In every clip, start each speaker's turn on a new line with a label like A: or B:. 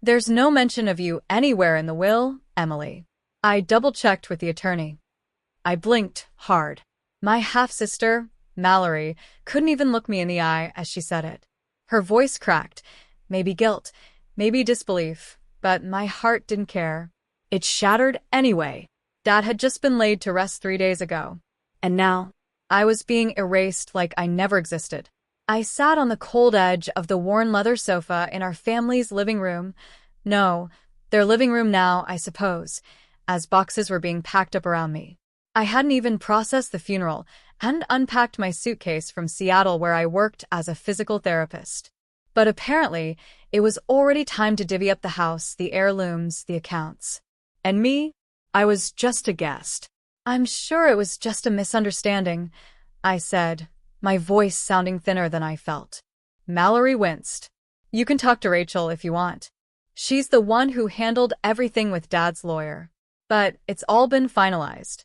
A: There's no mention of you anywhere in the will, Emily. I double-checked with the attorney. I blinked hard. My half-sister, Mallory, couldn't even look me in the eye as she said it. Her voice cracked. Maybe guilt, maybe disbelief, but my heart didn't care. It shattered anyway. Dad had just been laid to rest 3 days ago. And now, I was being erased like I never existed. I sat on the cold edge of the worn leather sofa in our family's living room. No, their living room now, I suppose, as boxes were being packed up around me. I hadn't even processed the funeral and unpacked my suitcase from Seattle where I worked as a physical therapist. But apparently, it was already time to divvy up the house, the heirlooms, the accounts. And me? I was just a guest. I'm sure it was just a misunderstanding, I said, my voice sounding thinner than I felt. Mallory winced. You can talk to Rachel if you want. She's the one who handled everything with Dad's lawyer. But it's all been finalized.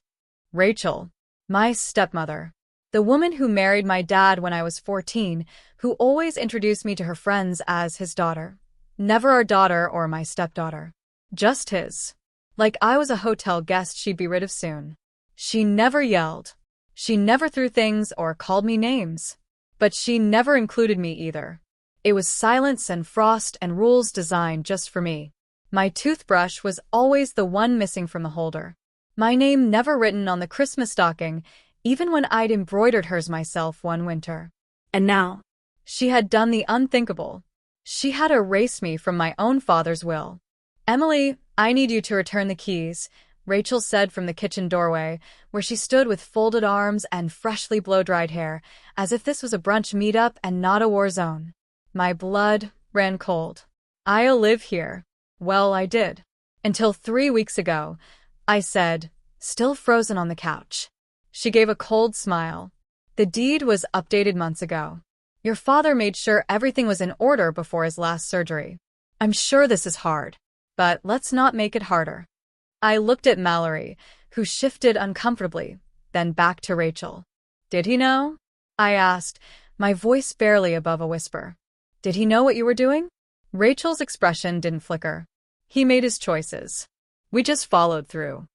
A: Rachel, my stepmother, the woman who married my dad when I was 14, who always introduced me to her friends as his daughter. Never our daughter or my stepdaughter. Just his. Like I was a hotel guest she'd be rid of soon. She never yelled. She never threw things or called me names. But she never included me either. It was silence and frost and rules designed just for me. My toothbrush was always the one missing from the holder. My name never written on the Christmas stocking, even when I'd embroidered hers myself one winter. And now, she had done the unthinkable. She had erased me from my own father's will. Emily, I need you to return the keys, Rachel said from the kitchen doorway, where she stood with folded arms and freshly blow-dried hair, as if this was a brunch meetup and not a war zone. My blood ran cold. I'll live here. Well, I did. Until 3 weeks ago, I said, still frozen on the couch. She gave a cold smile. The deed was updated months ago. Your father made sure everything was in order before his last surgery. I'm sure this is hard, but let's not make it harder. I looked at Mallory, who shifted uncomfortably, then back to Rachel. Did he know? I asked, my voice barely above a whisper. Did he know what you were doing? Rachel's expression didn't flicker. He made his choices. We just followed through.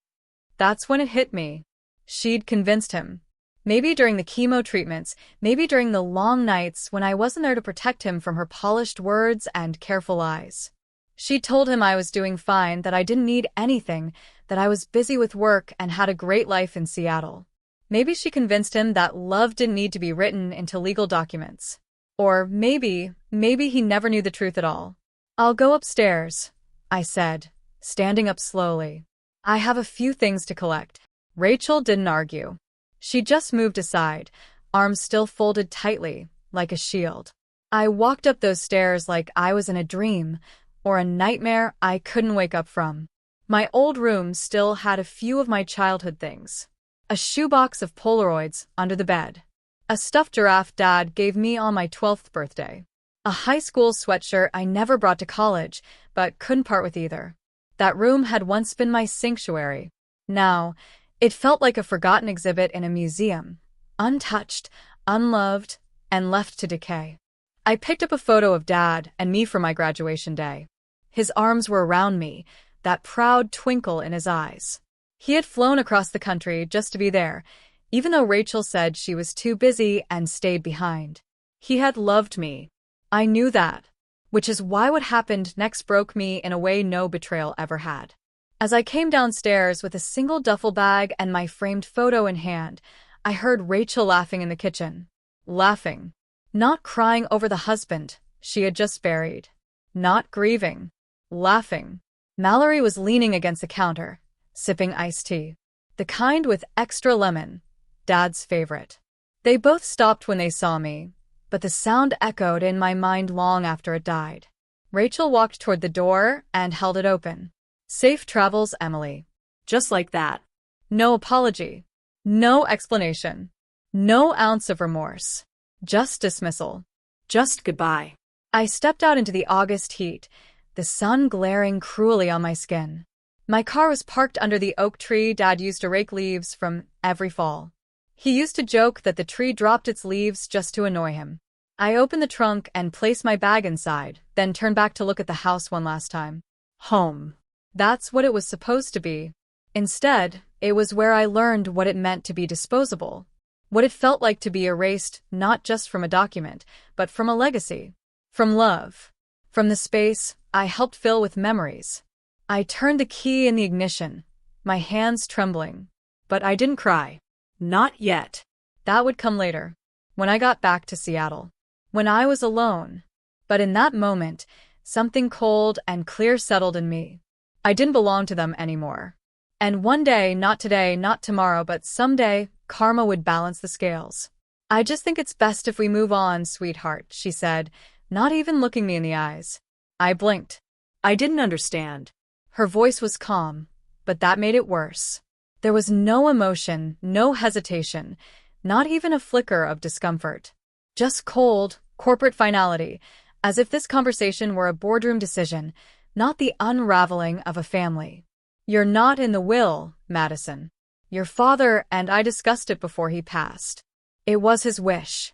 A: That's when it hit me. She'd convinced him. Maybe during the chemo treatments, maybe during the long nights when I wasn't there to protect him from her polished words and careful eyes. She told him I was doing fine, that I didn't need anything, that I was busy with work and had a great life in Seattle. Maybe she convinced him that love didn't need to be written into legal documents. Or maybe he never knew the truth at all. I'll go upstairs, I said, standing up slowly. I have a few things to collect. Rachel didn't argue. She just moved aside, arms still folded tightly, like a shield. I walked up those stairs like I was in a dream, or a nightmare I couldn't wake up from. My old room still had a few of my childhood things. A shoebox of Polaroids under the bed. A stuffed giraffe Dad gave me on my 12th birthday. A high school sweatshirt I never brought to college, but couldn't part with either. That room had once been my sanctuary. Now, it felt like a forgotten exhibit in a museum, untouched, unloved, and left to decay. I picked up a photo of Dad and me for my graduation day. His arms were around me, that proud twinkle in his eyes. He had flown across the country just to be there, even though Rachel said she was too busy and stayed behind. He had loved me. I knew that, which is why what happened next broke me in a way no betrayal ever had. As I came downstairs with a single duffel bag and my framed photo in hand, I heard Rachel laughing in the kitchen. Laughing. Not crying over the husband she had just buried. Not grieving. Laughing. Mallory was leaning against the counter, sipping iced tea. The kind with extra lemon. Dad's favorite. They both stopped when they saw me, but the sound echoed in my mind long after it died. Rachel walked toward the door and held it open. Safe travels, Emily. Just like that. No apology. No explanation. No ounce of remorse. Just dismissal. Just goodbye. I stepped out into the August heat, the sun glaring cruelly on my skin. My car was parked under the oak tree Dad used to rake leaves from every fall. He used to joke that the tree dropped its leaves just to annoy him. I opened the trunk and placed my bag inside, then turned back to look at the house one last time. Home. That's what it was supposed to be. Instead, it was where I learned what it meant to be disposable. What it felt like to be erased not just from a document, but from a legacy. From love. From the space I helped fill with memories. I turned the key in the ignition, my hands trembling. But I didn't cry. Not yet. That would come later. When I got back to Seattle. When I was alone. But in that moment, something cold and clear settled in me. I didn't belong to them anymore. And one day, not today, not tomorrow, but someday, karma would balance the scales. I just think it's best if we move on, sweetheart, she said, not even looking me in the eyes. I blinked. I didn't understand. Her voice was calm, but that made it worse. There was no emotion, no hesitation, not even a flicker of discomfort. Just cold, corporate finality, as if this conversation were a boardroom decision, not the unraveling of a family. You're not in the will, Madison. Your father and I discussed it before he passed. It was his wish.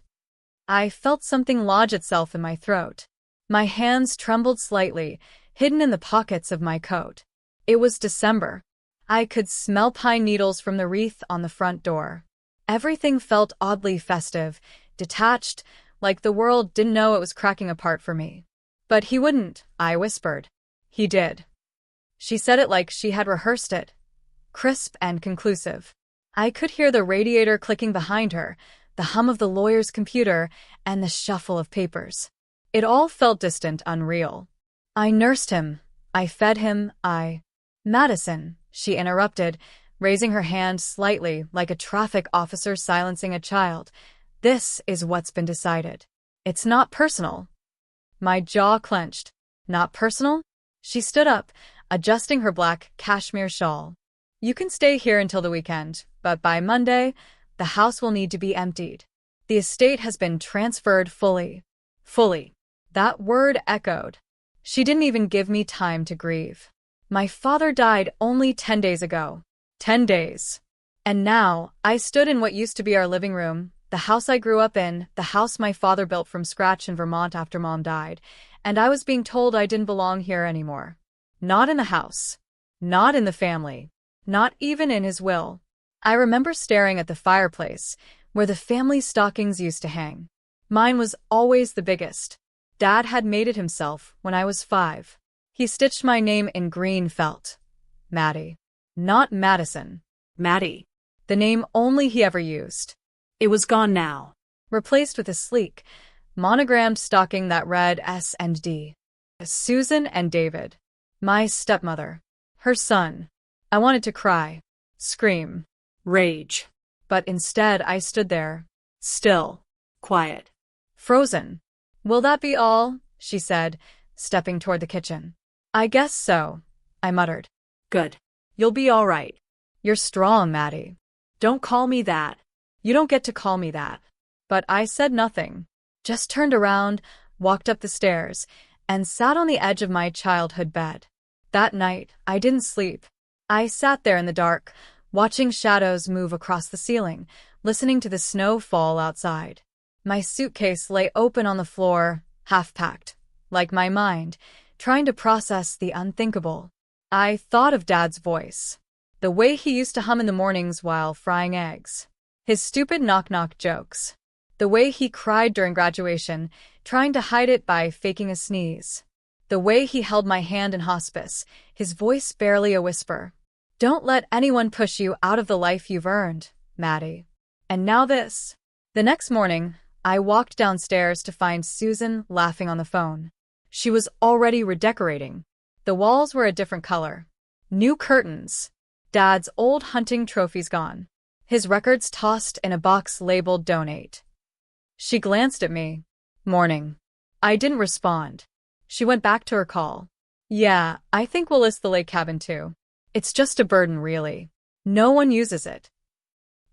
A: I felt something lodge itself in my throat. My hands trembled slightly, hidden in the pockets of my coat. It was December. I could smell pine needles from the wreath on the front door. Everything felt oddly festive, detached, like the world didn't know it was cracking apart for me. But he wouldn't, I whispered. He did. She said it like she had rehearsed it. Crisp and conclusive. I could hear the radiator clicking behind her, the hum of the lawyer's computer, and the shuffle of papers. It all felt distant, unreal. I nursed him. I fed him. Madison, she interrupted, raising her hand slightly like a traffic officer silencing a child. This is what's been decided. It's not personal. My jaw clenched. Not personal? She stood up, adjusting her black cashmere shawl. You can stay here until the weekend, but by Monday, the house will need to be emptied. The estate has been transferred fully. Fully. That word echoed. She didn't even give me time to grieve. My father died only 10 days ago. 10 days. And now, I stood in what used to be our living room, the house I grew up in, the house my father built from scratch in Vermont after Mom died, and I was being told I didn't belong here anymore. Not in the house. Not in the family. Not even in his will. I remember staring at the fireplace, where the family stockings used to hang. Mine was always the biggest. Dad had made it himself when I was 5. He stitched my name in green felt. Maddie. Not Madison. Maddie. The name only he ever used. It was gone now. Replaced with a sleek, monogrammed stocking that read S&D. Susan and David. My stepmother. Her son. I wanted to cry. Scream. Rage. But instead I stood there. Still. Quiet. Frozen. Will that be all? She said, stepping toward the kitchen. I guess so, I muttered. Good. You'll be all right. You're strong, Maddie. Don't call me that. You don't get to call me that. But I said nothing. Just turned around, walked up the stairs, and sat on the edge of my childhood bed. That night, I didn't sleep. I sat there in the dark, watching shadows move across the ceiling, listening to the snow fall outside. My suitcase lay open on the floor, half-packed, like my mind, trying to process the unthinkable. I thought of Dad's voice. The way he used to hum in the mornings while frying eggs. His stupid knock-knock jokes. The way he cried during graduation, trying to hide it by faking a sneeze. The way he held my hand in hospice, his voice barely a whisper. Don't let anyone push you out of the life you've earned, Maddie. And now this. The next morning, I walked downstairs to find Susan laughing on the phone. She was already redecorating. The walls were a different color. New curtains. Dad's old hunting trophies gone. His records tossed in a box labeled Donate. She glanced at me. Morning. I didn't respond. She went back to her call. Yeah, I think we'll list the lake cabin too. It's just a burden, really. No one uses it.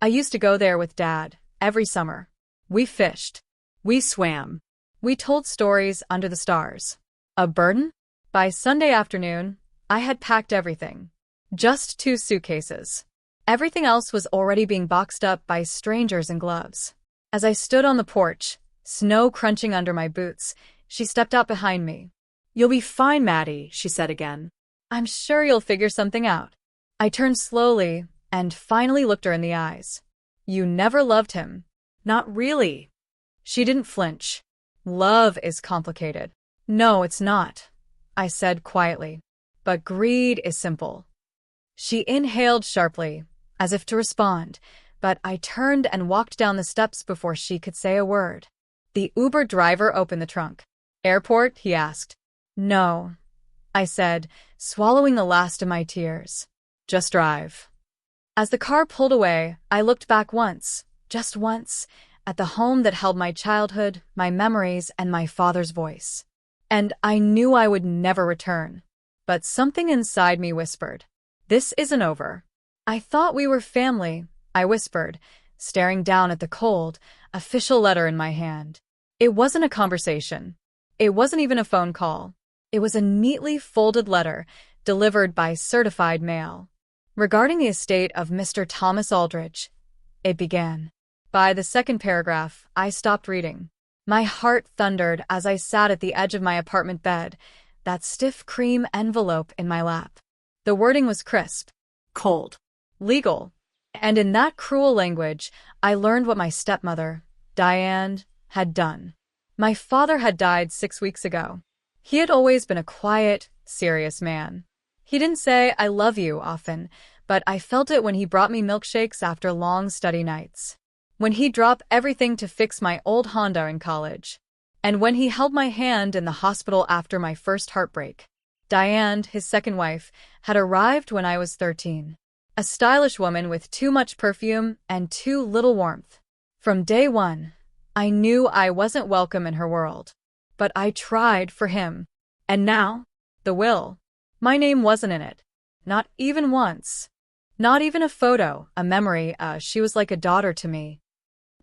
A: I used to go there with Dad, every summer. We fished. We swam. We told stories under the stars. A burden? By Sunday afternoon, I had packed everything. Just 2 suitcases. Everything else was already being boxed up by strangers in gloves. As I stood on the porch, snow crunching under my boots. She stepped out behind me. "You'll be fine, Maddie," she said again. "I'm sure you'll figure something out." I turned slowly and finally looked her in the eyes. "You never loved him." "Not really." She didn't flinch. "Love is complicated." "No, it's not," I said quietly. "But greed is simple." She inhaled sharply, as if to respond, but I turned and walked down the steps before she could say a word. The Uber driver opened the trunk. "Airport?" he asked. "No," I said, swallowing the last of my tears. "Just drive." As the car pulled away, I looked back once, just once, at the home that held my childhood, my memories, and my father's voice. And I knew I would never return. But something inside me whispered, "This isn't over." "I thought we were family," I whispered, staring down at the cold, official letter in my hand. It wasn't a conversation. It wasn't even a phone call. It was a neatly folded letter, delivered by certified mail. Regarding the estate of Mr. Thomas Aldrich, it began. By the second paragraph, I stopped reading. My heart thundered as I sat at the edge of my apartment bed, that stiff cream envelope in my lap. The wording was crisp, cold, legal, and in that cruel language, I learned what my stepmother, Diane, had done. My father had died 6 weeks ago. He had always been a quiet, serious man. He didn't say "I love you" often, but I felt it when he brought me milkshakes after long study nights, when he dropped everything to fix my old Honda in college, and when he held my hand in the hospital after my first heartbreak. Diane, his second wife, had arrived when I was 13. A stylish woman with too much perfume and too little warmth. From day one, I knew I wasn't welcome in her world. But I tried for him. And now, the will. My name wasn't in it. Not even once. Not even a photo, a memory, she was like a daughter to me.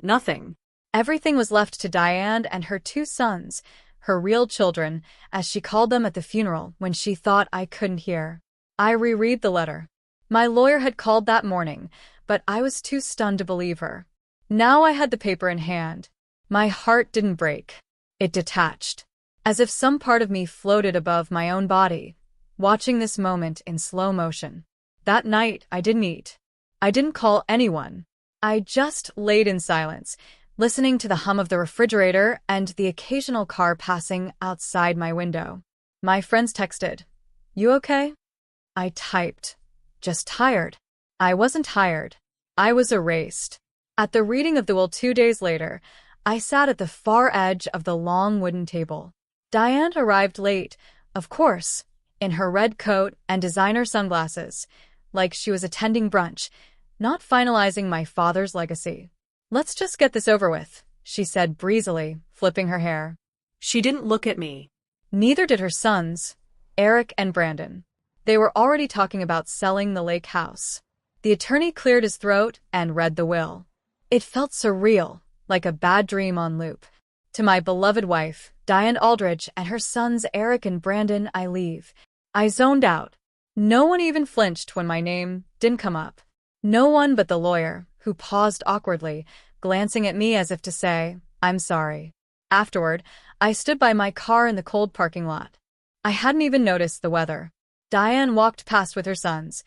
A: Nothing. Everything was left to Diane and her 2 sons, her real children, as she called them at the funeral when she thought I couldn't hear. I reread the letter. My lawyer had called that morning, but I was too stunned to believe her. Now I had the paper in hand. My heart didn't break. It detached, as if some part of me floated above my own body, watching this moment in slow motion. That night, I didn't eat. I didn't call anyone. I just laid in silence, listening to the hum of the refrigerator and the occasional car passing outside my window. My friends texted, "You okay?" I typed, "Just tired." I wasn't tired. I was erased. At the reading of the will 2 days later, I sat at the far edge of the long wooden table. Diane arrived late, of course, in her red coat and designer sunglasses, like she was attending brunch, not finalizing my father's legacy. "Let's just get this over with," she said breezily, flipping her hair. She didn't look at me. Neither did her sons, Eric and Brandon. They were already talking about selling the lake house. The attorney cleared his throat and read the will. It felt surreal, like a bad dream on loop. "To my beloved wife, Diane Aldrich, and her sons Eric and Brandon, I leave." I zoned out. No one even flinched when my name didn't come up. No one but the lawyer, who paused awkwardly, glancing at me as if to say, "I'm sorry." Afterward, I stood by my car in the cold parking lot. I hadn't even noticed the weather. Diane walked past with her sons,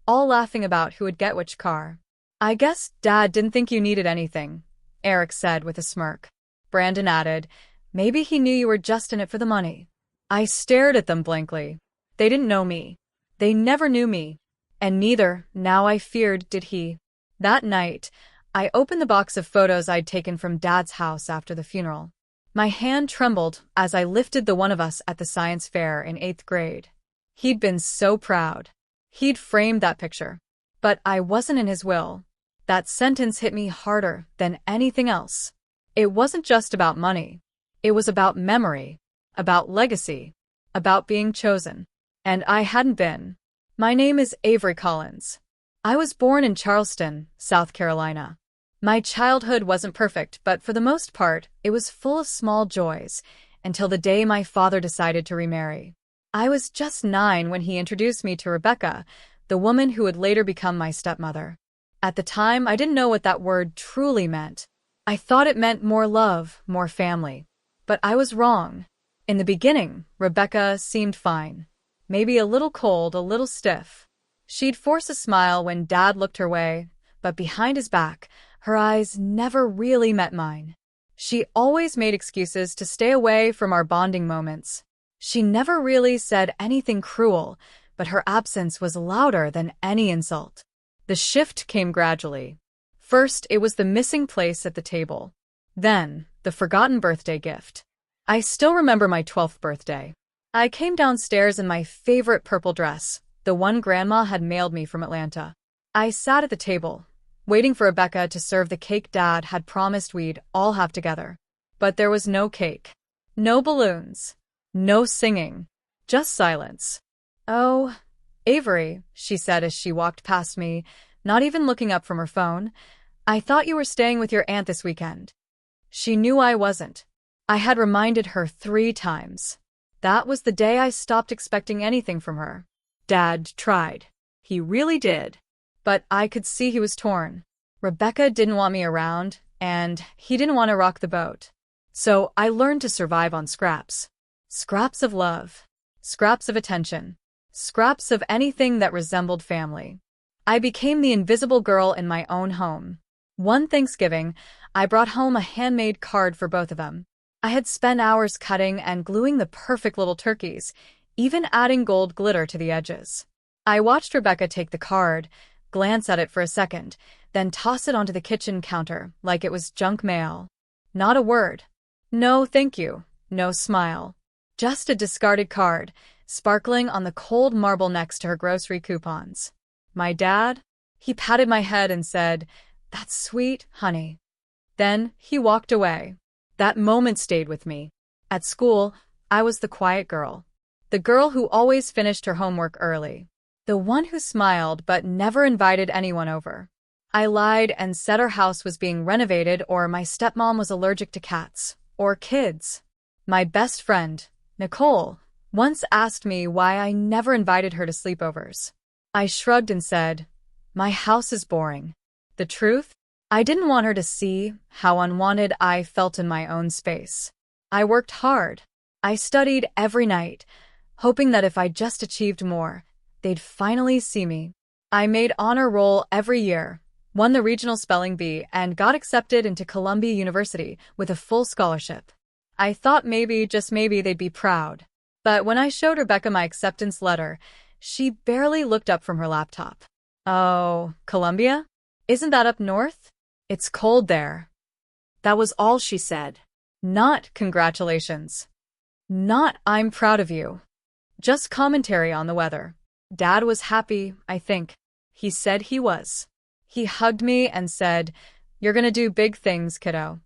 A: all laughing about who would get which car. "I guess Dad didn't think you needed anything," Eric said with a smirk. Brandon added, "Maybe he knew you were just in it for the money." I stared at them blankly. They didn't know me. They never knew me. And neither, now I feared, did he. That night, I opened the box of photos I'd taken from Dad's house after the funeral. My hand trembled as I lifted the one of us at the science fair in 8th grade. He'd been so proud. He'd framed that picture. But I wasn't in his will. That sentence hit me harder than anything else. It wasn't just about money. It was about memory, about legacy, about being chosen. And I hadn't been. My name is Avery Collins. I was born in Charleston, South Carolina. My childhood wasn't perfect, but for the most part, it was full of small joys, until the day my father decided to remarry. I was just 9 when he introduced me to Rebecca, the woman who would later become my stepmother. At the time, I didn't know what that word truly meant. I thought it meant more love, more family. But I was wrong. In the beginning, Rebecca seemed fine. Maybe a little cold, a little stiff. She'd force a smile when Dad looked her way, but behind his back, her eyes never really met mine. She always made excuses to stay away from our bonding moments. She never really said anything cruel, but her absence was louder than any insult. The shift came gradually. First, it was the missing place at the table. Then, the forgotten birthday gift. I still remember my 12th birthday. I came downstairs in my favorite purple dress, the one Grandma had mailed me from Atlanta. I sat at the table, waiting for Rebecca to serve the cake Dad had promised we'd all have together. But there was no cake. No balloons. No singing. Just silence. "Oh, Avery," she said as she walked past me, not even looking up from her phone, "I thought you were staying with your aunt this weekend." She knew I wasn't. I had reminded her 3 times. That was the day I stopped expecting anything from her. Dad tried. He really did. But I could see he was torn. Rebecca didn't want me around, and he didn't want to rock the boat. So I learned to survive on scraps. Scraps of love. Scraps of attention. Scraps of anything that resembled family. I became the invisible girl in my own home. One Thanksgiving, I brought home a handmade card for both of them. I had spent hours cutting and gluing the perfect little turkeys, even adding gold glitter to the edges. I watched Rebecca take the card, glance at it for a second, then toss it onto the kitchen counter like it was junk mail. Not a word. No thank you, no smile. Just a discarded card, sparkling on the cold marble next to her grocery coupons. My dad? He patted my head and said, "That's sweet, honey." Then he walked away. That moment stayed with me. At school, I was the quiet girl. The girl who always finished her homework early. The one who smiled but never invited anyone over. I lied and said our house was being renovated or my stepmom was allergic to cats. Or kids. My best friend, Nicole, once asked me why I never invited her to sleepovers. I shrugged and said, "My house is boring." The truth? I didn't want her to see how unwanted I felt in my own space. I worked hard. I studied every night, hoping that if I just achieved more, they'd finally see me. I made honor roll every year, won the regional spelling bee, and got accepted into Columbia University with a full scholarship. I thought maybe, just maybe, they'd be proud. But when I showed Rebecca my acceptance letter, she barely looked up from her laptop. "Oh, Columbia? Isn't that up north? It's cold there." That was all she said. Not congratulations. Not "I'm proud of you." Just commentary on the weather. Dad was happy, I think. He said he was. He hugged me and said, "You're gonna do big things, kiddo."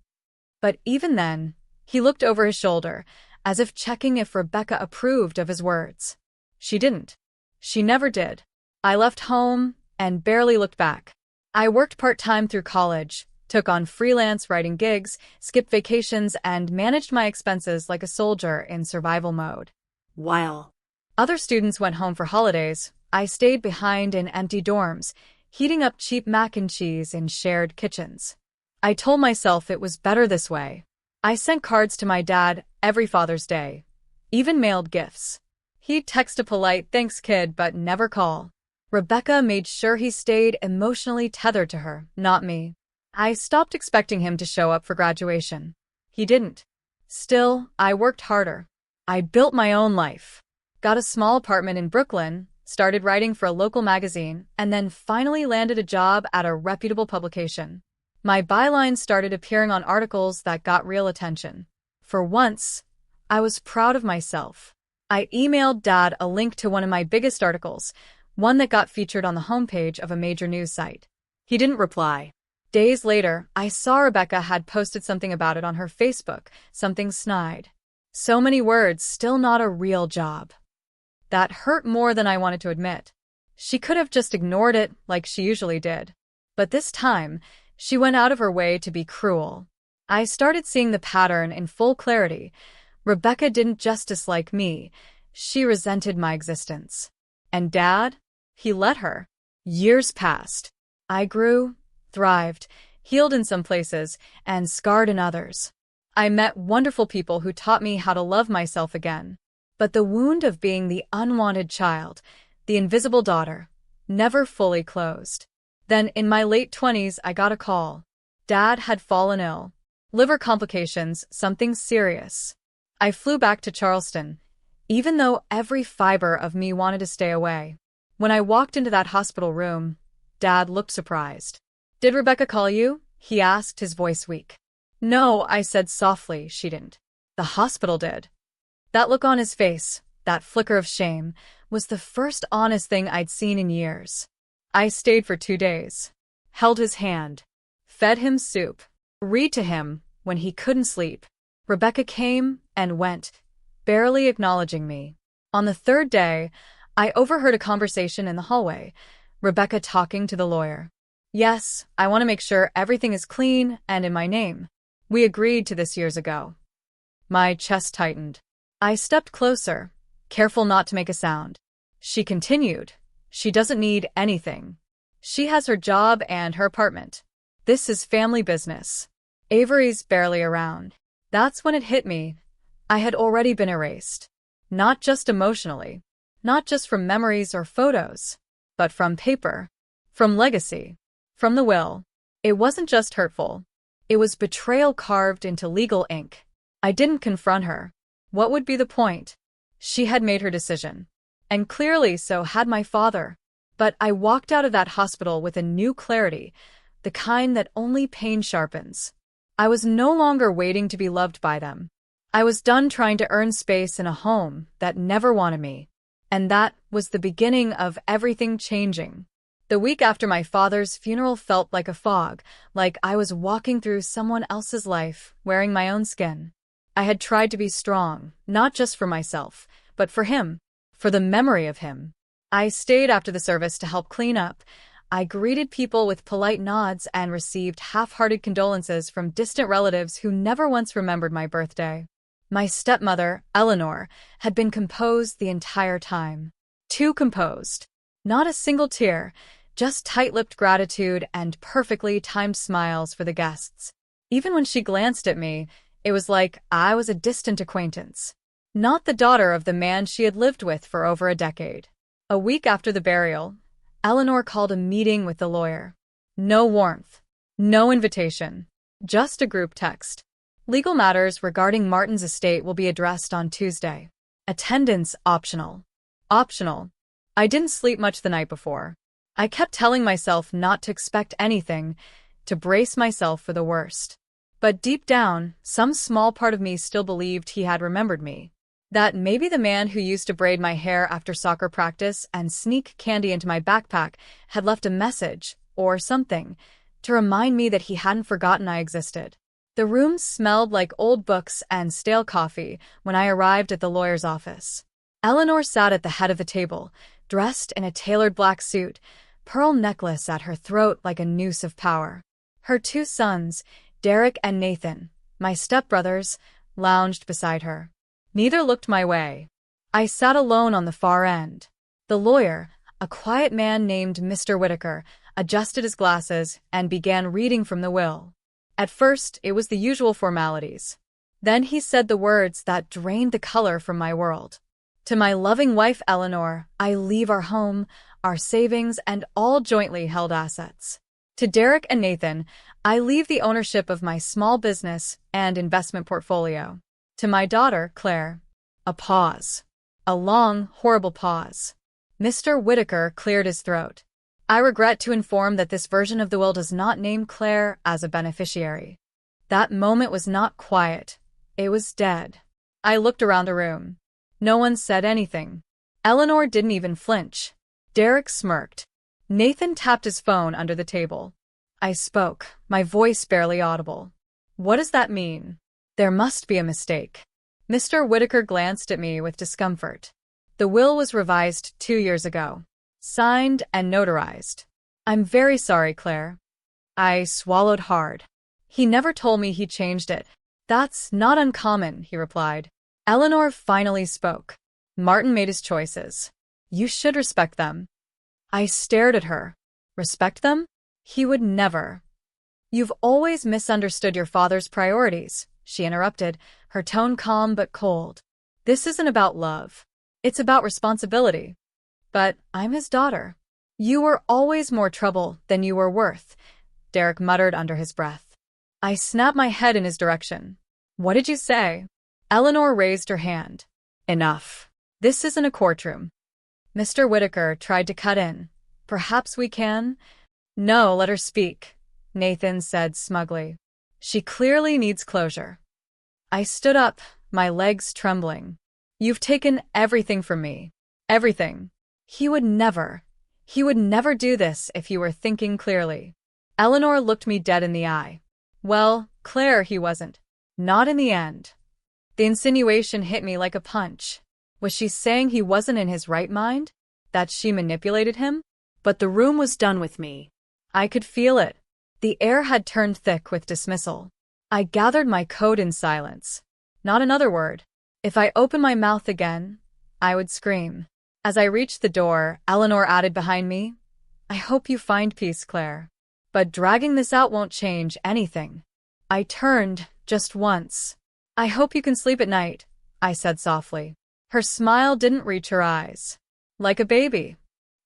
A: But even then, he looked over his shoulder, as if checking if Rebecca approved of his words. She didn't. She never did. I left home and barely looked back. I worked part-time through college, took on freelance writing gigs, skipped vacations, and managed my expenses like a soldier in survival mode. While other students went home for holidays, I stayed behind in empty dorms, heating up cheap mac and cheese in shared kitchens. I told myself it was better this way. I sent cards to my dad every Father's Day, even mailed gifts. He'd text a polite "thanks kid" but never call. Rebecca made sure he stayed emotionally tethered to her, not me. I stopped expecting him to show up for graduation. He didn't. Still, I worked harder. I built my own life. Got a small apartment in Brooklyn, started writing for a local magazine, and then finally landed a job at a reputable publication. My bylines started appearing on articles that got real attention. For once, I was proud of myself. I emailed Dad a link to one of my biggest articles, one that got featured on the homepage of a major news site. He didn't reply. Days later, I saw Rebecca had posted something about it on her Facebook, something snide. So many words, still not a real job. That hurt more than I wanted to admit. She could have just ignored it like she usually did. But this time, she went out of her way to be cruel. I started seeing the pattern in full clarity. Rebecca didn't just dislike me, she resented my existence. And Dad? He let her. Years passed. I grew, thrived, healed in some places and scarred in others. I met wonderful people who taught me how to love myself again. But the wound of being the unwanted child, the invisible daughter, never fully closed. Then, in my late 20s, I got a call. Dad had fallen ill. Liver complications, something serious. I flew back to Charleston, even though every fiber of me wanted to stay away. When I walked into that hospital room, Dad looked surprised. "Did Rebecca call you?" he asked, his voice weak. "No," I said softly, "she didn't. The hospital did." That look on his face, that flicker of shame, was the first honest thing I'd seen in years. I stayed for 2 days, held his hand, fed him soup, read to him when he couldn't sleep. Rebecca came and went, barely acknowledging me. On the 3rd day, I overheard a conversation in the hallway, Rebecca talking to the lawyer. "Yes, I want to make sure everything is clean and in my name. We agreed to this years ago." My chest tightened. I stepped closer, careful not to make a sound. She continued, "She doesn't need anything. She has her job and her apartment. This is family business. Avery's barely around." That's when it hit me. I had already been erased. Not just emotionally, not just from memories or photos, but from paper, from legacy, from the will. It wasn't just hurtful. It was betrayal carved into legal ink. I didn't confront her. What would be the point? She had made her decision. And clearly so had my father. But I walked out of that hospital with a new clarity, the kind that only pain sharpens. I was no longer waiting to be loved by them. I was done trying to earn space in a home that never wanted me. And that was the beginning of everything changing. The week after my father's funeral felt like a fog, like I was walking through someone else's life, wearing my own skin. I had tried to be strong, not just for myself, but for him, for the memory of him. I stayed after the service to help clean up. I greeted people with polite nods and received half-hearted condolences from distant relatives who never once remembered my birthday. My stepmother, Eleanor, had been composed the entire time. Too composed. Not a single tear, just tight-lipped gratitude and perfectly timed smiles for the guests. Even when she glanced at me, it was like I was a distant acquaintance, not the daughter of the man she had lived with for over a decade. A week after the burial, Eleanor called a meeting with the lawyer. No warmth, no invitation, just a group text. "Legal matters regarding Martin's estate will be addressed on Tuesday. Attendance optional." Optional. I didn't sleep much the night before. I kept telling myself not to expect anything, to brace myself for the worst. But deep down, some small part of me still believed he had remembered me. That maybe the man who used to braid my hair after soccer practice and sneak candy into my backpack had left a message, or something, to remind me that he hadn't forgotten I existed. The room smelled like old books and stale coffee when I arrived at the lawyer's office. Eleanor sat at the head of the table, dressed in a tailored black suit, pearl necklace at her throat like a noose of power. Her 2 sons, Derek and Nathan, my stepbrothers, lounged beside her. Neither looked my way. I sat alone on the far end. The lawyer, a quiet man named Mr. Whitaker, adjusted his glasses and began reading from the will. At first, it was the usual formalities. Then he said the words that drained the color from my world. "To my loving wife Eleanor, I leave our home, our savings, and all jointly held assets. To Derek and Nathan, I leave the ownership of my small business and investment portfolio. To my daughter, Claire." A pause. A long, horrible pause. Mr. Whitaker cleared his throat. "I regret to inform that this version of the will does not name Claire as a beneficiary." That moment was not quiet. It was dead. I looked around the room. No one said anything. Eleanor didn't even flinch. Derek smirked. Nathan tapped his phone under the table. I spoke, my voice barely audible. "What does that mean?" "There must be a mistake." Mr. Whitaker glanced at me with discomfort. "The will was revised 2 years ago. Signed and notarized." "I'm very sorry, Claire." I swallowed hard. "He never told me he changed it." "That's not uncommon," he replied. Eleanor finally spoke. "Martin made his choices. You should respect them." I stared at her. Respect them? He would never. You've always misunderstood your father's priorities, she interrupted, her tone calm but cold. This isn't about love. It's about responsibility. But I'm his daughter. You were always more trouble than you were worth, Derek muttered under his breath. I snapped my head in his direction. What did you say? Eleanor raised her hand. Enough. This isn't a courtroom. Mr. Whitaker tried to cut in. Perhaps we can? No, let her speak, Nathan said smugly. She clearly needs closure. I stood up, my legs trembling. You've taken everything from me. Everything. He would never do this if he were thinking clearly. Eleanor looked me dead in the eye. Well, Claire, he wasn't. Not in the end. The insinuation hit me like a punch. Was she saying he wasn't in his right mind? That she manipulated him? But the room was done with me. I could feel it. The air had turned thick with dismissal. I gathered my coat in silence. Not another word. If I opened my mouth again, I would scream. As I reached the door, Eleanor added behind me, I hope you find peace, Claire. But dragging this out won't change anything. I turned, just once. I hope you can sleep at night, I said softly. Her smile didn't reach her eyes. Like a baby.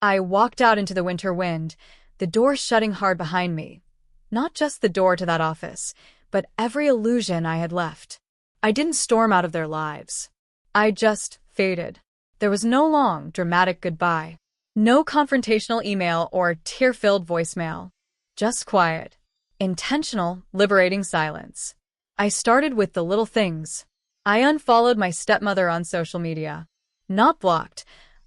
A: I walked out into the winter wind, the door shutting hard behind me. Not just the door to that office, but every illusion I had left. I didn't storm out of their lives. I just faded. There was no long, dramatic goodbye. No confrontational email or tear-filled voicemail. Just quiet. Intentional, liberating silence. I started with the little things. I unfollowed my stepmother on social media. Not blocked.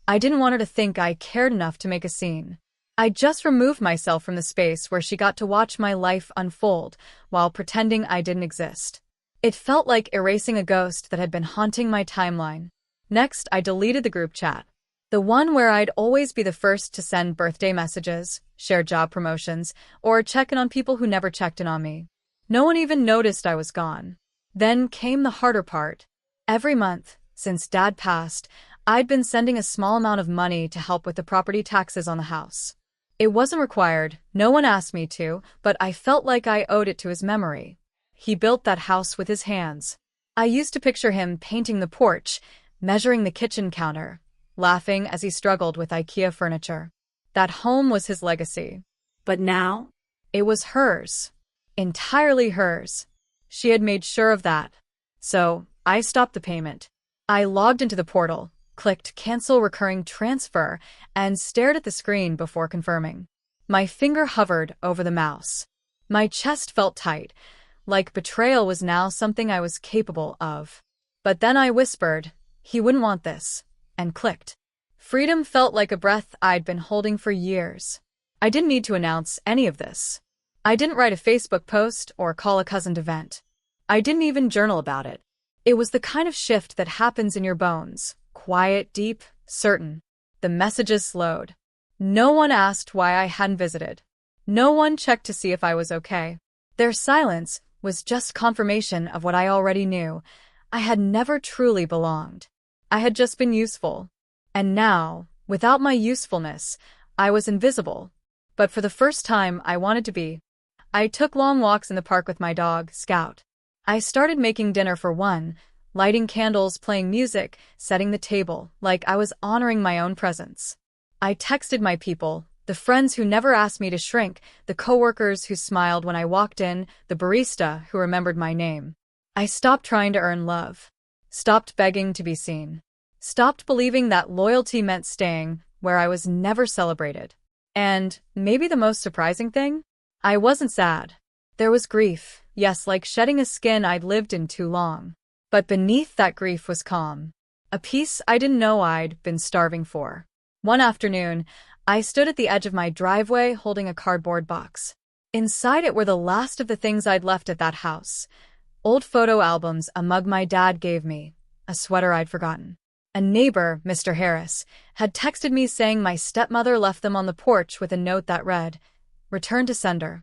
A: I didn't want her to think I cared enough to make a scene. I just removed myself from the space where she got to watch my life unfold while pretending I didn't exist. It felt like erasing a ghost that had been haunting my timeline. Next, I deleted the group chat. The one where I'd always be the first to send birthday messages, share job promotions, or check in on people who never checked in on me. No one even noticed I was gone. Then came the harder part. Every month, since Dad passed, I'd been sending a small amount of money to help with the property taxes on the house. It wasn't required, no one asked me to, but I felt like I owed it to his memory. He built that house with his hands. I used to picture him painting the porch, measuring the kitchen counter, laughing as he struggled with IKEA furniture. That home was his legacy. But now, it was hers. Entirely hers. She had made sure of that. So, I stopped the payment. I logged into the portal, clicked Cancel Recurring Transfer, and stared at the screen before confirming. My finger hovered over the mouse. My chest felt tight, like betrayal was now something I was capable of. But then I whispered, he wouldn't want this, and clicked. Freedom felt like a breath I'd been holding for years. I didn't need to announce any of this. I didn't write a Facebook post or call a cousin to vent. I didn't even journal about it. It was the kind of shift that happens in your bones, quiet, deep, certain. The messages slowed. No one asked why I hadn't visited. No one checked to see if I was okay. Their silence was just confirmation of what I already knew. I had never truly belonged. I had just been useful. And now, without my usefulness, I was invisible. But for the first time, I wanted to be. I took long walks in the park with my dog, Scout. I started making dinner for one, lighting candles, playing music, setting the table, like I was honoring my own presence. I texted my people, the friends who never asked me to shrink, the coworkers who smiled when I walked in, the barista who remembered my name. I stopped trying to earn love. Stopped begging to be seen. Stopped believing that loyalty meant staying where I was never celebrated. And, maybe the most surprising thing? I wasn't sad. There was grief, yes, like shedding a skin I'd lived in too long. But beneath that grief was calm. A peace I didn't know I'd been starving for. One afternoon, I stood at the edge of my driveway holding a cardboard box. Inside it were the last of the things I'd left at that house. Old photo albums, a mug my dad gave me, a sweater I'd forgotten. A neighbor, Mr. Harris, had texted me saying my stepmother left them on the porch with a note that read, "Return to sender."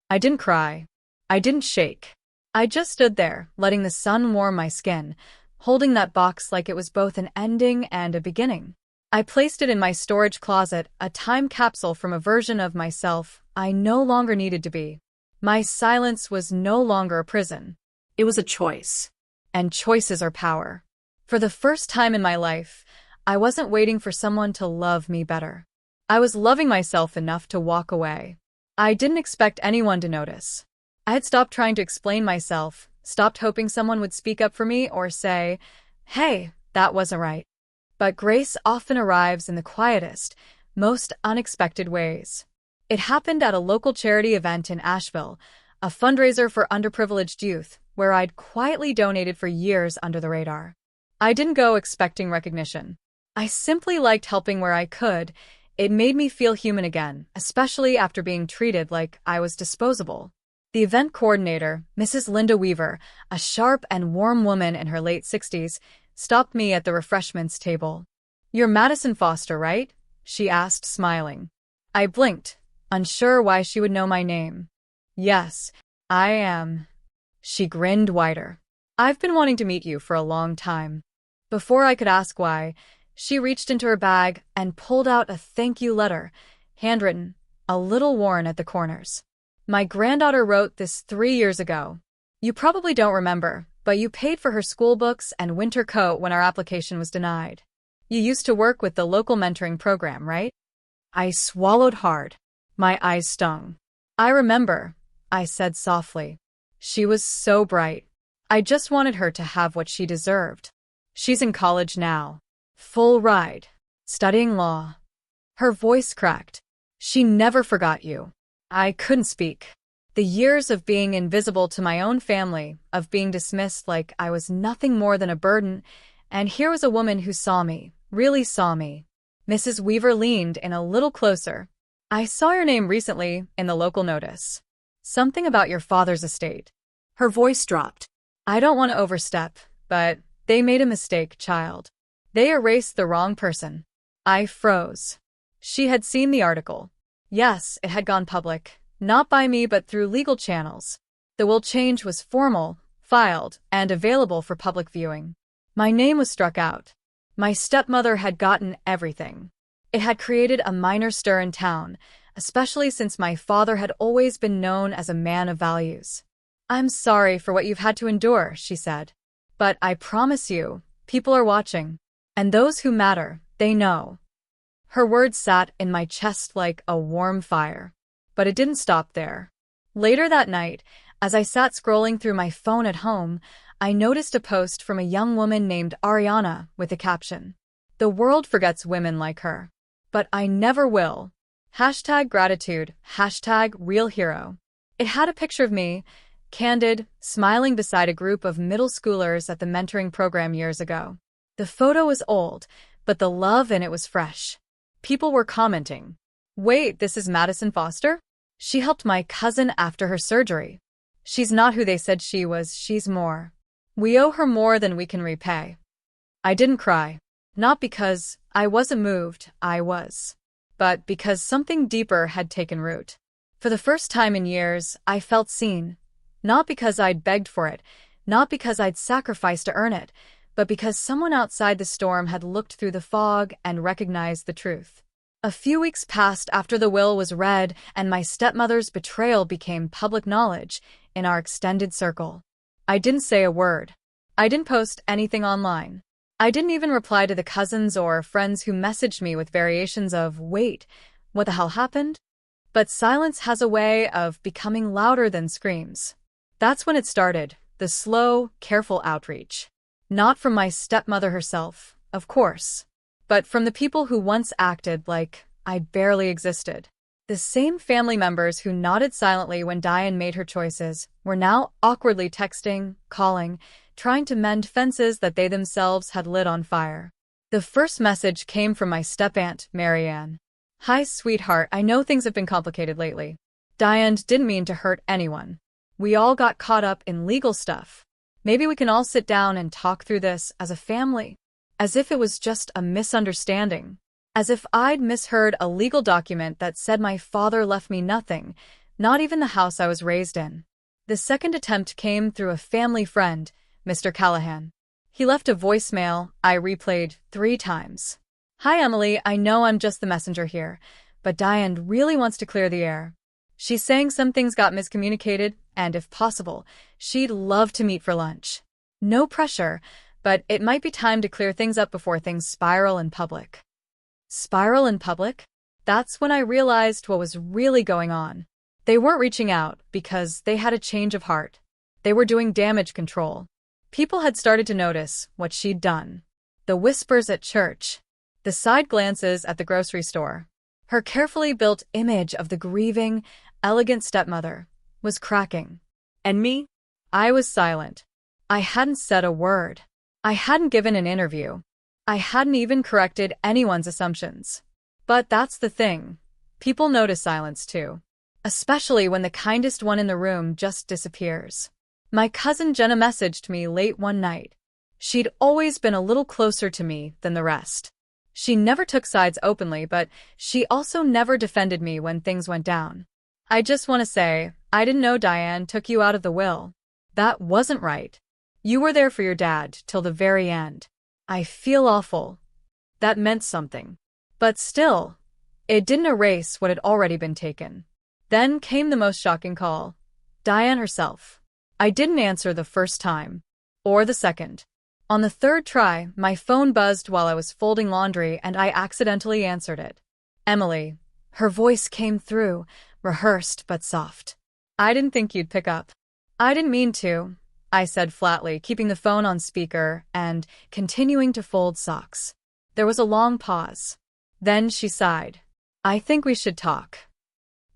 A: I didn't cry. I didn't shake. I just stood there, letting the sun warm my skin, holding that box like it was both an ending and a beginning. I placed it in my storage closet, a time capsule from a version of myself I no longer needed to be. My silence was no longer a prison.
B: It was a choice.
A: And choices are power. For the first time in my life, I wasn't waiting for someone to love me better. I was loving myself enough to walk away. I didn't expect anyone to notice. I had stopped trying to explain myself, stopped hoping someone would speak up for me or say, "Hey, that wasn't right." But grace often arrives in the quietest, most unexpected ways. It happened at a local charity event in Asheville, a fundraiser for underprivileged youth, where I'd quietly donated for years under the radar. I didn't go expecting recognition. I simply liked helping where I could. It made me feel human again, especially after being treated like I was disposable. The event coordinator, Mrs. Linda Weaver, a sharp and warm woman in her late 60s, stopped me at the refreshments table. "You're Madison Foster, right?" she asked, smiling. I blinked, unsure why she would know my name. "Yes, I am." She grinned wider. "I've been wanting to meet you for a long time." Before I could ask why, she reached into her bag and pulled out a thank you letter, handwritten, a little worn at the corners. "My granddaughter wrote this 3 years ago. You probably don't remember, but you paid for her school books and winter coat when our application was denied. You used to work with the local mentoring program, right?" I swallowed hard. My eyes stung. "I remember," I said softly. "She was so bright. I just wanted her to have what she deserved. She's in college now. Full ride. Studying law." Her voice cracked. "She never forgot you." I couldn't speak. The years of being invisible to my own family, of being dismissed like I was nothing more than a burden, and here was a woman who saw me, really saw me. Mrs. Weaver leaned in a little closer. "I saw your name recently in the local notice. Something about your father's estate." Her voice dropped. "I don't want to overstep, but they made a mistake, child. They erased the wrong person." I froze. She had seen the article. Yes, it had gone public. Not by me, but through legal channels. The will change was formal, filed, and available for public viewing. My name was struck out. My stepmother had gotten everything. It had created a minor stir in town, especially since my father had always been known as a man of values. "I'm sorry for what you've had to endure," she said. "But I promise you, people are watching. And those who matter, they know." Her words sat in my chest like a warm fire. But it didn't stop there. Later that night, as I sat scrolling through my phone at home, I noticed a post from a young woman named Ariana with a caption, "The world forgets women like her. But I never will. #gratitude, #realhero." It had a picture of me, candid, smiling beside a group of middle schoolers at the mentoring program years ago. The photo was old, but the love in it was fresh. People were commenting, "Wait, this is Madison Foster? She helped my cousin after her surgery. She's not who they said she was, she's more. We owe her more than we can repay." I didn't cry. Not because I wasn't moved, I was. But because something deeper had taken root. For the first time in years, I felt seen. Not because I'd begged for it, not because I'd sacrificed to earn it, but because someone outside the storm had looked through the fog and recognized the truth. A few weeks passed after the will was read and my stepmother's betrayal became public knowledge in our extended circle. I didn't say a word. I didn't post anything online. I didn't even reply to the cousins or friends who messaged me with variations of, "Wait, what the hell happened?" But silence has a way of becoming louder than screams. That's when it started, the slow, careful outreach. Not from my stepmother herself, of course, but from the people who once acted like I barely existed. The same family members who nodded silently when Diane made her choices were now awkwardly texting, calling, trying to mend fences that they themselves had lit on fire. The first message came from my step-aunt, Marianne. "Hi, sweetheart, I know things have been complicated lately. Diane didn't mean to hurt anyone. We all got caught up in legal stuff. Maybe we can all sit down and talk through this as a family." As if it was just a misunderstanding. As if I'd misheard a legal document that said my father left me nothing, not even the house I was raised in. The second attempt came through a family friend, Mr. Callahan. He left a voicemail I replayed 3 times. "Hi, Emily, I know I'm just the messenger here, but Diane really wants to clear the air. She's saying some things got miscommunicated, and if possible, she'd love to meet for lunch. No pressure, but it might be time to clear things up before things spiral in public. Spiral in public? That's when I realized what was really going on. They weren't reaching out because they had a change of heart. They were doing damage control. People had started to notice what she'd done. The whispers at church. The side glances at the grocery store. Her carefully built image of the grieving, elegant stepmother was cracking. And me? I was silent. I hadn't said a word. I hadn't given an interview. I hadn't even corrected anyone's assumptions. But that's the thing. People notice silence too. Especially when the kindest one in the room just disappears. My cousin Jenna messaged me late one night. She'd always been a little closer to me than the rest. She never took sides openly, but she also never defended me when things went down. I just want to say, I didn't know Diane took you out of the will. That wasn't right. You were there for your dad till the very end. I feel awful. That meant something. But still, it didn't erase what had already been taken. Then came the most shocking call. Diane herself. I didn't answer the first time. Or the second. On the third try, my phone buzzed while I was folding laundry and I accidentally answered it. Emily. Her voice came through, rehearsed but soft. I didn't think you'd pick up. I didn't mean to, I said flatly, keeping the phone on speaker and continuing to fold socks. There was a long pause. Then she sighed. I think we should talk.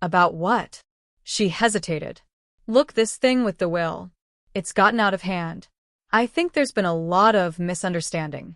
A: About what? She hesitated. Look, this thing with the will. It's gotten out of hand. I think there's been a lot of misunderstanding.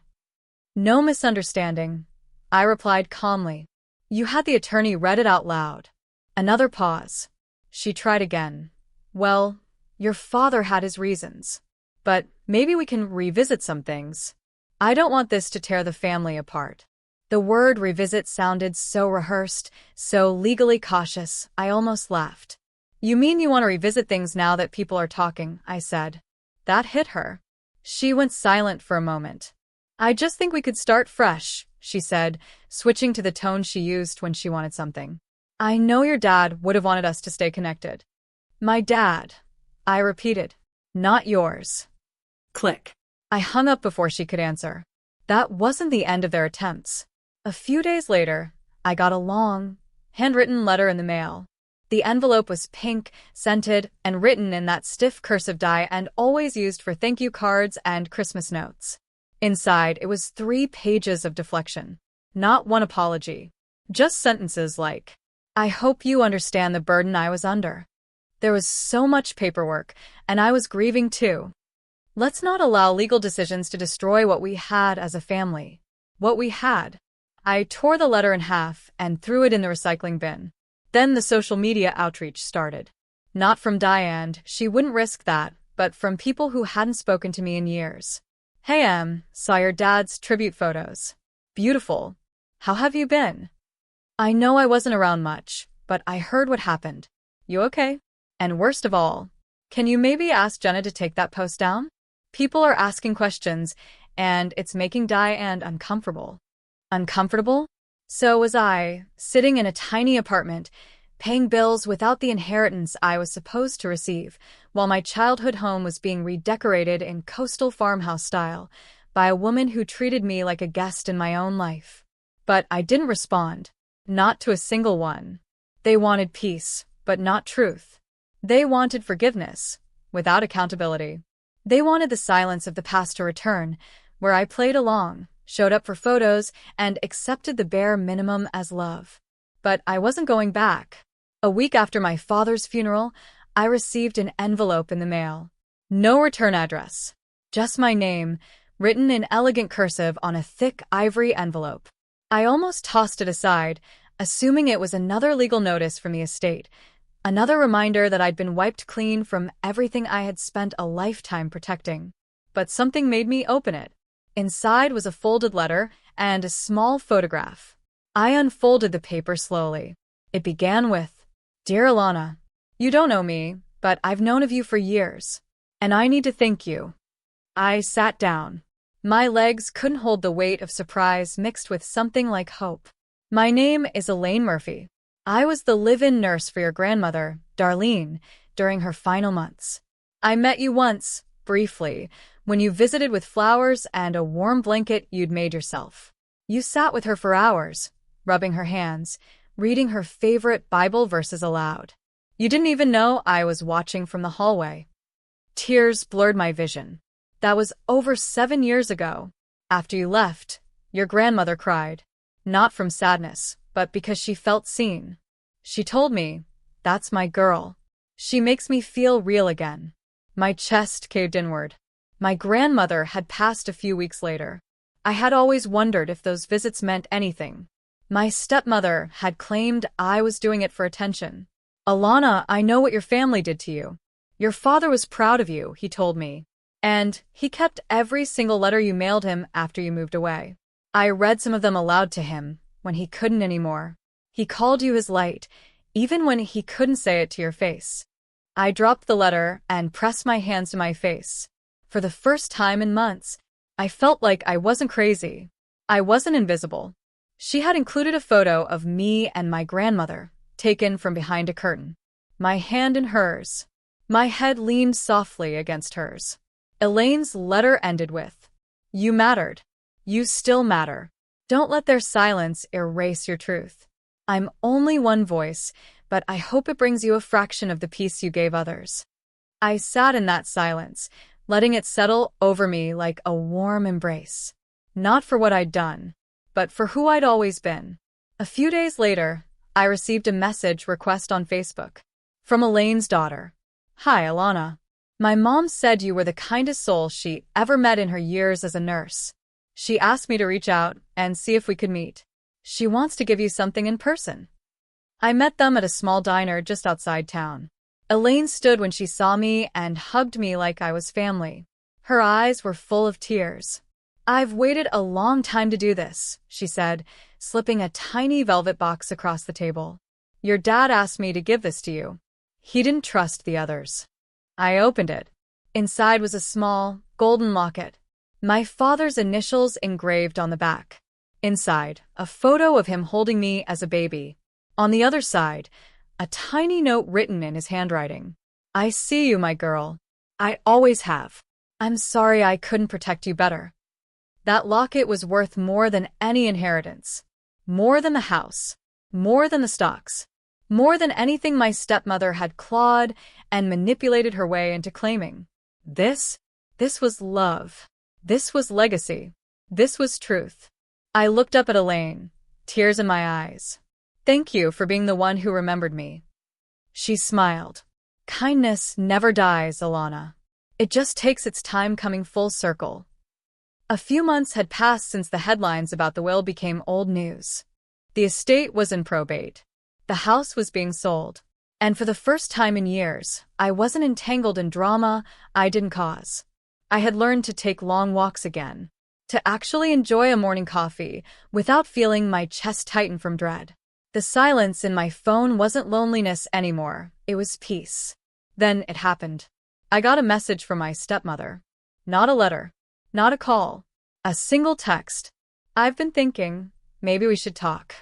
A: No misunderstanding, I replied calmly. You had the attorney read it out loud. Another pause. She tried again. Well, your father had his reasons. But maybe we can revisit some things. I don't want this to tear the family apart. The word revisit sounded so rehearsed, so legally cautious, I almost laughed. You mean you want to revisit things now that people are talking, I said. That hit her. She went silent for a moment. I just think we could start fresh, she said, switching to the tone she used when she wanted something. I know your dad would have wanted us to stay connected. My dad, I repeated. Not yours. Click. I hung up before she could answer. That wasn't the end of their attempts. A few days later, I got a long, handwritten letter in the mail. The envelope was pink, scented, and written in that stiff cursive dye and always used for thank you cards and Christmas notes. Inside, it was 3 pages of deflection. Not one apology. Just sentences like, I hope you understand the burden I was under. There was so much paperwork, and I was grieving too. Let's not allow legal decisions to destroy what we had as a family. What we had. I tore the letter in half and threw it in the recycling bin. Then the social media outreach started. Not from Diane, she wouldn't risk that, but from people who hadn't spoken to me in years. Hey saw your dad's tribute photos. Beautiful. How have you been? I know I wasn't around much, but I heard what happened. You okay? And worst of all, can you maybe ask Jenna to take that post down? People are asking questions, and it's making Diane uncomfortable. Uncomfortable? So was I, sitting in a tiny apartment, paying bills without the inheritance I was supposed to receive, while my childhood home was being redecorated in coastal farmhouse style by a woman who treated me like a guest in my own life. But I didn't respond. Not to a single one. They wanted peace, but not truth. They wanted forgiveness, without accountability. They wanted the silence of the past to return, where I played along, showed up for photos, and accepted the bare minimum as love. But I wasn't going back. A week after my father's funeral, I received an envelope in the mail. No return address. Just my name, written in elegant cursive on a thick ivory envelope. I almost tossed it aside, assuming it was another legal notice from the estate, another reminder that I'd been wiped clean from everything I had spent a lifetime protecting. But something made me open it. Inside was a folded letter and a small photograph. I unfolded the paper slowly. It began with, Dear Alana, you don't know me, but I've known of you for years, and I need to thank you. I sat down. My legs couldn't hold the weight of surprise mixed with something like hope. My name is Elaine Murphy. I was the live-in nurse for your grandmother, Darlene, during her final months. I met you once, briefly, when you visited with flowers and a warm blanket you'd made yourself. You sat with her for hours, rubbing her hands, reading her favorite Bible verses aloud. You didn't even know I was watching from the hallway. Tears blurred my vision. That was over 7 years ago. After you left, your grandmother cried. Not from sadness, but because she felt seen. She told me, "That's my girl. She makes me feel real again." My chest caved inward. My grandmother had passed a few weeks later. I had always wondered if those visits meant anything. My stepmother had claimed I was doing it for attention. "Alana, I know what your family did to you. Your father was proud of you," he told me. "And he kept every single letter you mailed him after you moved away." I read some of them aloud to him when he couldn't anymore. He called you his light, even when he couldn't say it to your face. I dropped the letter and pressed my hands to my face. For the first time in months, I felt like I wasn't crazy. I wasn't invisible. She had included a photo of me and my grandmother, taken from behind a curtain. My hand in hers. My head leaned softly against hers. Elaine's letter ended with, "You mattered. You still matter. Don't let their silence erase your truth. I'm only one voice, but I hope it brings you a fraction of the peace you gave others." I sat in that silence, letting it settle over me like a warm embrace. Not for what I'd done, but for who I'd always been. A few days later, I received a message request on Facebook. From Elaine's daughter. "Hi, Alana. My mom said you were the kindest soul she ever met in her years as a nurse. She asked me to reach out and see if we could meet. She wants to give you something in person." I met them at a small diner just outside town. Elaine stood when she saw me and hugged me like I was family. Her eyes were full of tears. "I've waited a long time to do this," she said, slipping a tiny velvet box across the table. "Your dad asked me to give this to you. He didn't trust the others." I opened it. Inside was a small, golden locket. My father's initials engraved on the back. Inside, a photo of him holding me as a baby. On the other side, a tiny note written in his handwriting. "I see you, my girl. I always have. I'm sorry I couldn't protect you better." That locket was worth more than any inheritance. More than the house. More than the stocks. More than anything my stepmother had clawed and manipulated her way into claiming. This was love. This was legacy. This was truth. I looked up at Elaine, tears in my eyes. "Thank you for being the one who remembered me." She smiled. "Kindness never dies, Alana. It just takes its time coming full circle." A few months had passed since the headlines about the will became old news. The estate was in probate. The house was being sold. And for the first time in years, I wasn't entangled in drama I didn't cause. I had learned to take long walks again, to actually enjoy a morning coffee without feeling my chest tighten from dread. The silence in my phone wasn't loneliness anymore, it was peace. Then it happened. I got a message from my stepmother. Not a letter, not a call, a single text. "I've been thinking, maybe we should talk."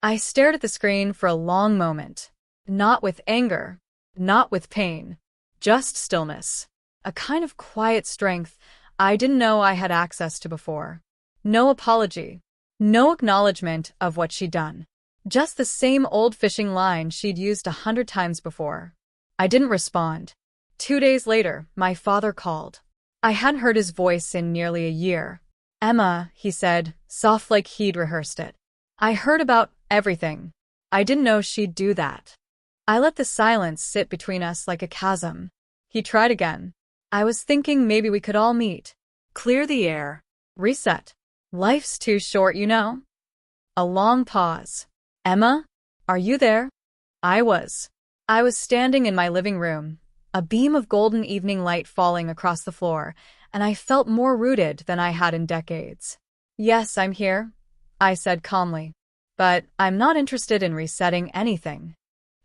A: I stared at the screen for a long moment. Not with anger, not with pain, just stillness. A kind of quiet strength I didn't know I had access to before. No apology, no acknowledgement of what she'd done. Just the same old fishing line she'd used 100 times before. I didn't respond. 2 days later, my father called. I hadn't heard his voice in nearly a year. "Emma," he said, soft like he'd rehearsed it. "I heard about everything. I didn't know she'd do that." I let the silence sit between us like a chasm. He tried again. "I was thinking maybe we could all meet. Clear the air. Reset. Life's too short, you know." A long pause. "Emma, are you there?" I was. I was standing in my living room, a beam of golden evening light falling across the floor, and I felt more rooted than I had in decades. "Yes, I'm here," I said calmly. "But I'm not interested in resetting anything."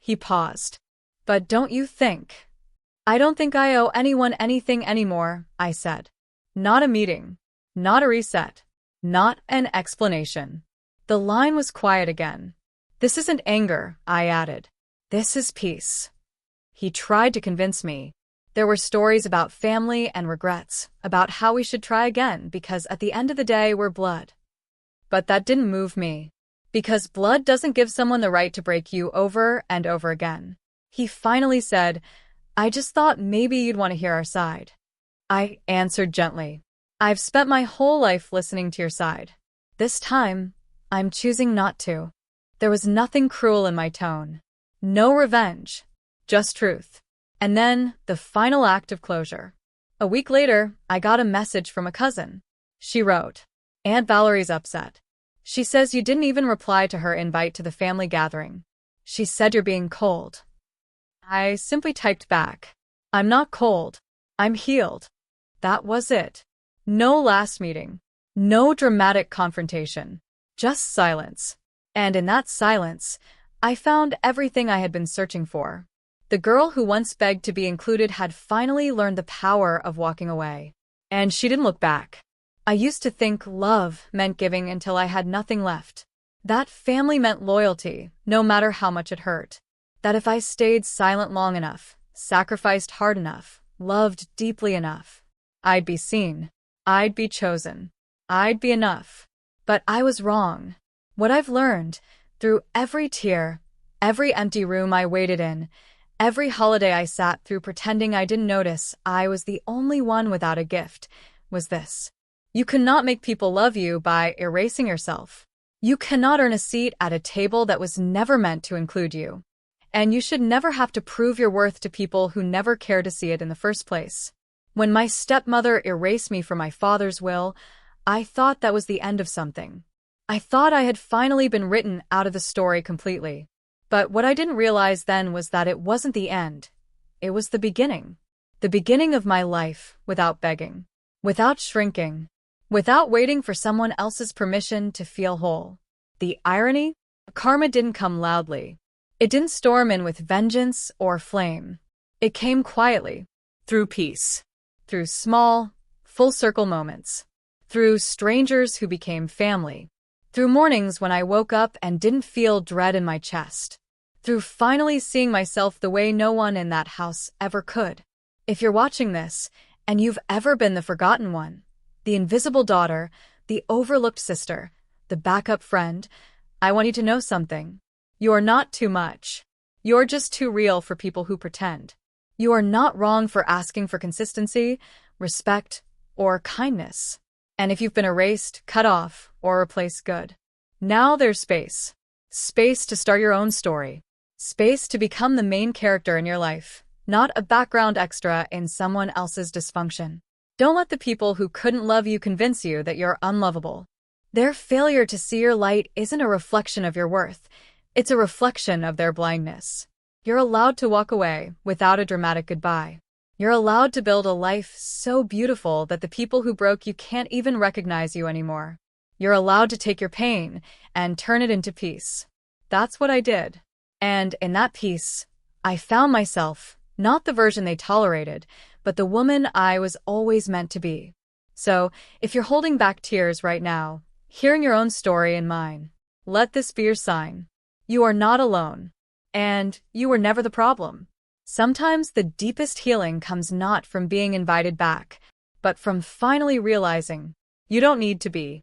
A: He paused. "But don't you think?" "I don't think I owe anyone anything anymore," I said. "Not a meeting. Not a reset. Not an explanation." The line was quiet again. This isn't anger, I added. This is peace. He tried to convince me. There were stories about family and regrets, about how we should try again because at the end of the day we're blood. But that didn't move me. Because blood doesn't give someone the right to break you over and over again. He finally said, I just thought maybe you'd want to hear our side. I answered gently. I've spent my whole life listening to your side. This time, I'm choosing not to. There was nothing cruel in my tone. No revenge. Just truth. And then, the final act of closure. A week later, I got a message from a cousin. She wrote, Aunt Valerie's upset. She says you didn't even reply to her invite to the family gathering. She said you're being cold. I simply typed back, I'm not cold. I'm healed. That was it. No last meeting. No dramatic confrontation. Just silence. And in that silence, I found everything I had been searching for. The girl who once begged to be included had finally learned the power of walking away. And she didn't look back. I used to think love meant giving until I had nothing left. That family meant loyalty, no matter how much it hurt. That if I stayed silent long enough, sacrificed hard enough, loved deeply enough, I'd be seen. I'd be chosen. I'd be enough. But I was wrong. What I've learned, through every tear, every empty room I waited in, every holiday I sat through pretending I didn't notice I was the only one without a gift, was this. You cannot make people love you by erasing yourself. You cannot earn a seat at a table that was never meant to include you. And you should never have to prove your worth to people who never care to see it in the first place. When my stepmother erased me from my father's will, I thought that was the end of something. I thought I had finally been written out of the story completely. But what I didn't realize then was that it wasn't the end. It was the beginning. The beginning of my life without begging, without shrinking, without waiting for someone else's permission to feel whole. The irony? Karma didn't come loudly. It didn't storm in with vengeance or flame. It came quietly, through peace, through small, full-circle moments, through strangers who became family, through mornings when I woke up and didn't feel dread in my chest, through finally seeing myself the way no one in that house ever could. If you're watching this, and you've ever been the forgotten one, the invisible daughter, the overlooked sister, the backup friend, I want you to know something. You're not too much. You're just too real for people who pretend. You are not wrong for asking for consistency, respect, or kindness. And if you've been erased, cut off, or replaced, good. Now there's space. Space to start your own story. Space to become the main character in your life, not a background extra in someone else's dysfunction. Don't let the people who couldn't love you convince you that you're unlovable. Their failure to see your light isn't a reflection of your worth. It's a reflection of their blindness. You're allowed to walk away without a dramatic goodbye. You're allowed to build a life so beautiful that the people who broke you can't even recognize you anymore. You're allowed to take your pain and turn it into peace. That's what I did. And in that peace, I found myself, not the version they tolerated, but the woman I was always meant to be. So, if you're holding back tears right now, hearing your own story and mine, let this be your sign. You are not alone. And you were never the problem. Sometimes the deepest healing comes not from being invited back, but from finally realizing you don't need to be.